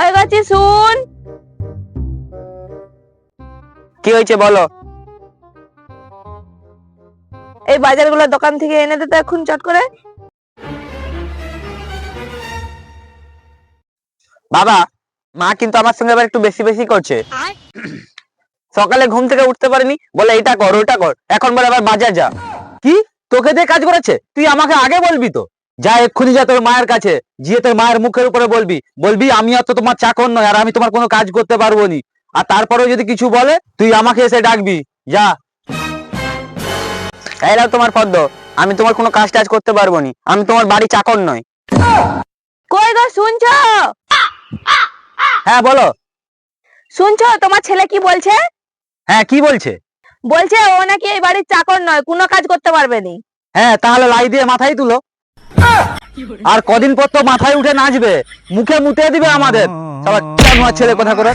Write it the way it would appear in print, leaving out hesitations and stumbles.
ওই গাছি শুন। কি হয়েছে বলো। এই বাজারগুলো দোকান থেকে এনে দে তো এখন চট করে। বাবা, মা কিন্তু আমার সঙ্গে এবার একটু বেশি বেশি করছে। সকালে ঘুম থেকে উঠতে পারিনি, বলে এটা কর ওটা কর, এখন বলে আবার বাজার যা। কি, তোকে দিয়ে কাজ করাচ্ছে? তুই আমাকে আগে বলবি তো। যা এক্ষুনি যা তোর মায়ের কাছে, গিয়ে তোর মায়ের মুখের উপরে বলবি, বলবি আমি আর তো তোমার চাকর নয়, আর আমি তোমার কোনো কাজ করতে পারবো নি। আর তারপরেও যদি কিছু বলে তুই আমাকে এসে ডাকবি। যা। এরাও তোমার পদ্ম, আমি তোমার কোনো কাজ টাজ করতে পারবো নি, আমি তোমার বাড়ি চাকর নয়। কই গো শুনছো? হ্যাঁ বলো। শুনছো তোমার ছেলে কি বলছে? হ্যাঁ, কি বলছে? বলছে ও নাকি এই বাড়ির চাকর নয়, কোনো কাজ করতে পারবে নি। হ্যাঁ, তাহলে লাই দিয়ে মাথায় তুলো। আর কদিন পর তো মাথায় উঠে নাচবে, মুখে মুতে দিবে আমাদের। সবার ছেলে কথা করে।